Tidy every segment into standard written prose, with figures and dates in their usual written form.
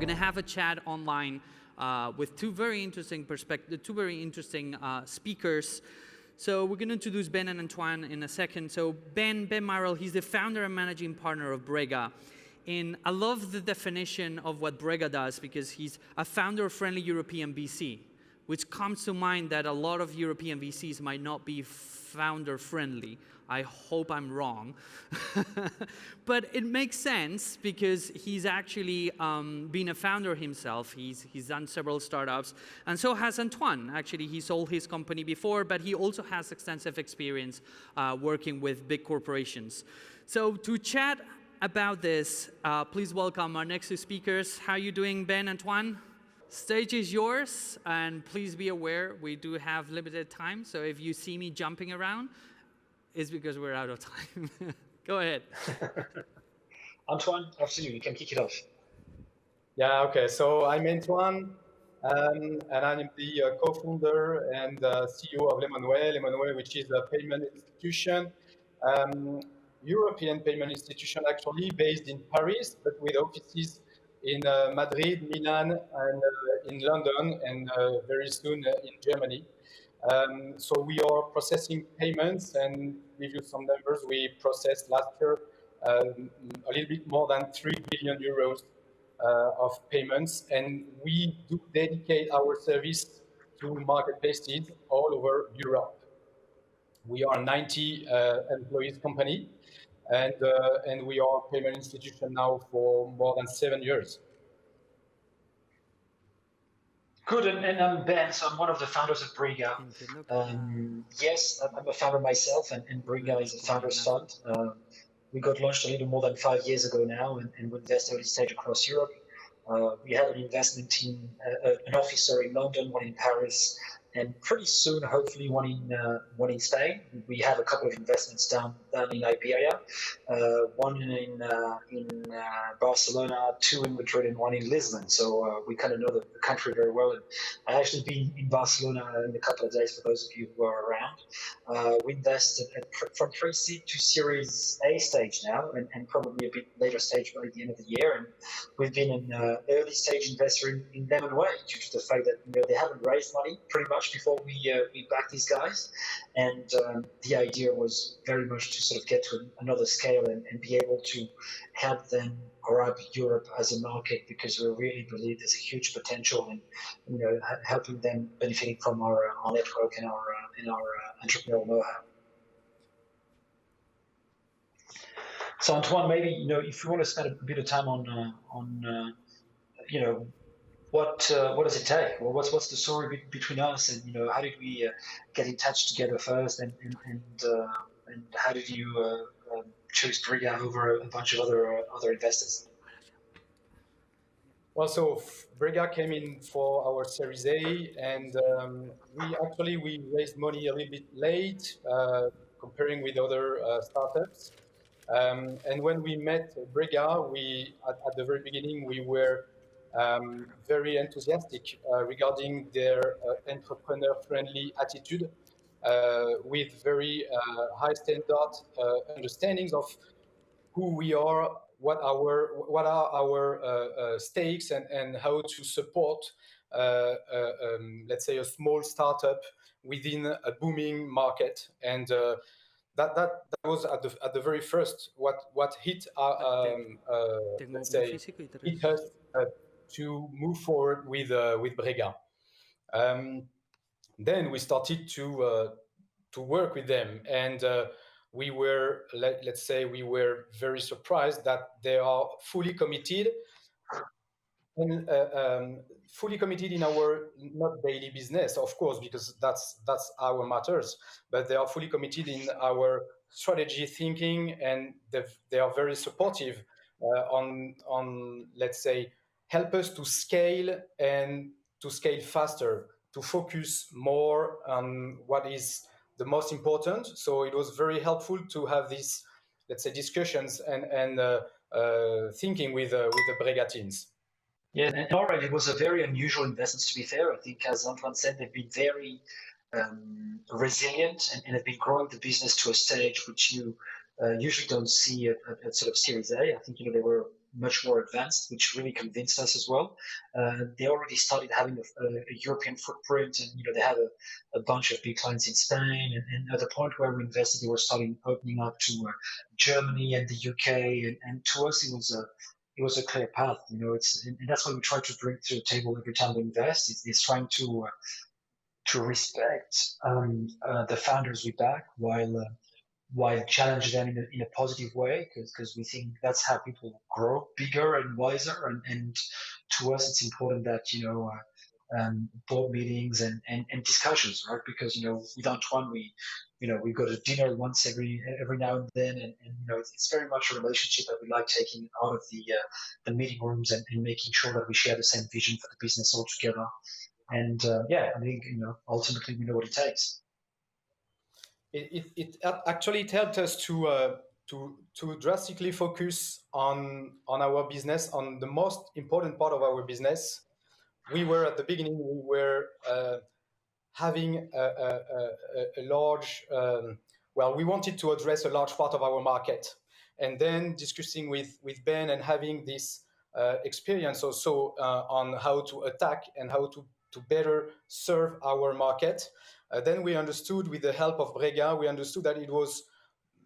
going to have a chat online with two very interesting speakers. So we're going to introduce Ben and Antoine in a second. So Ben Marrel, he's the founder and managing partner of Breega. And I love the definition of what Breega does because he's a founder-friendly European VC, which comes to mind that a lot of European VCs might not be founder-friendly. I hope I'm wrong. But it makes sense because he's actually been a founder himself. He's done several startups. And so has Antoine. Actually, he sold his company before, but he also has extensive experience working with big corporations. So to chat about this, please welcome our next two speakers. How are you doing, Ben, Antoine? Stage is yours, and please be aware we do have limited time. So if you see me jumping around, it's because we're out of time. Go ahead. Antoine, absolutely, you can kick it off. Yeah, okay. So I'm Antoine, and I'm the co-founder and CEO of Lemonway. Lemonway, which is a payment institution, European payment institution actually based in Paris, but with offices in Madrid, Milan, and in London, and very soon in Germany. So we are processing payments, and give you some numbers. We processed last year a little bit more than 3 billion euros of payments, and we do dedicate our service to marketplaces all over Europe. We are a 90 employees company, and we are a payment institution now for more than 7 years. Good, and I'm Ben, so I'm one of the founders of Breega. Yes, I'm a founder myself, and Breega is a founders fund. We got launched a little more than 5 years ago now, and we invest early stage across Europe. We have an investment team, an office in London, one in Paris, and pretty soon, hopefully, one in Spain. We have a couple of investments down in Iberia, one in Barcelona, two in Madrid, and one in Lisbon. So we kind of know the country very well. And I actually been in Barcelona in a couple of days for those of you who are around. We invested from pre-seed to Series A stage now, and probably a bit later stage by the end of the year. And we've been an early stage investor in Lemonway due to the fact that they haven't raised money pretty much before we back these guys, and the idea was very much to sort of get to another scale and be able to help them grab Europe as a market, because we really believe there's a huge potential in helping them benefiting from our network and our entrepreneurial know-how. So Antoine, maybe if you want to spend a bit of time on what does it take? Well, what's the story between us, and how did we get in touch together first, and how did you choose Breega over a bunch of other investors? Well, so Breega came in for our Series A, and we raised money a little bit late comparing with other startups. And when we met Breega, at the very beginning we were very enthusiastic regarding their entrepreneur-friendly attitude, with very high standard understandings of who we are, what are our stakes, and how to support, let's say, a small startup within a booming market. And that was at the very first what hit let's say hit us to move forward with Breega. Then we started to work with them, and we were very surprised that they are fully committed, and fully committed in our not daily business, of course, because that's our matters, but they are fully committed in our strategy thinking, and they are very supportive on let's say help us to scale and to scale faster, to focus more on what is the most important. So it was very helpful to have these, let's say, discussions and thinking with the Breega teams. Yeah, and already it was a very unusual investment, to be fair. I think, as Antoine said, they've been very resilient and have been growing the business to a stage which you usually don't see at sort of Series A. I think they were much more advanced, which really convinced us as well. They already started having a European footprint, and they had a bunch of big clients in Spain. And at the point where we invested, they were starting opening up to Germany and the UK. And to us, it was a clear path. And that's what we try to bring to the table every time we invest. It's trying to respect the founders we back while challenge them in a positive way, because we think that's how people grow bigger and wiser. And to us, it's important that board meetings and discussions, right? Because with Antoine, we go to dinner once every now and then, and it's very much a relationship that we like taking out of the meeting rooms and making sure that we share the same vision for the business all together. And I think ultimately we know what it takes. It actually helped us to drastically focus on our business, on the most important part of our business. We were at the beginning, we were having a large, we wanted to address a large part of our market. And then discussing with Ben and having this experience also on how to attack and how to better serve our market. Then we understood, with the help of Breega, we understood that it was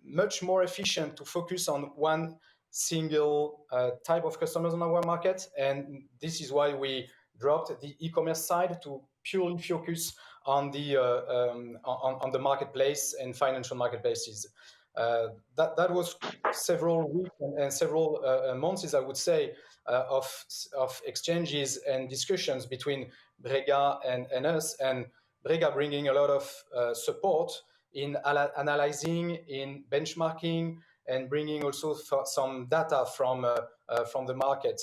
much more efficient to focus on one single type of customers on our market. And this is why we dropped the e-commerce side to purely focus on the marketplace and financial marketplaces. That was several weeks and several months, I would say, of exchanges and discussions between Breega and us, and Breega bringing a lot of support in analyzing, in benchmarking, and bringing also some data from the market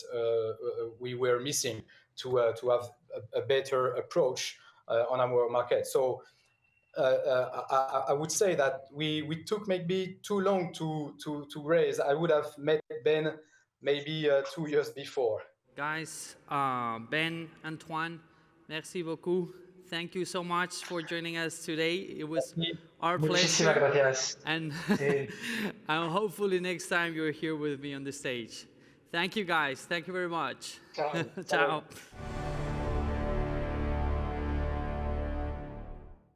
we were missing to have a better approach on our market. So I would say that we took maybe too long to raise. I would have met Ben maybe 2 years before. Guys, Ben, Antoine, merci beaucoup. Thank you so much for joining us today. It was our pleasure. Gracias. And, and hopefully next time you're here with me on the stage. Thank you, guys. Thank you very much. Ciao. Ciao.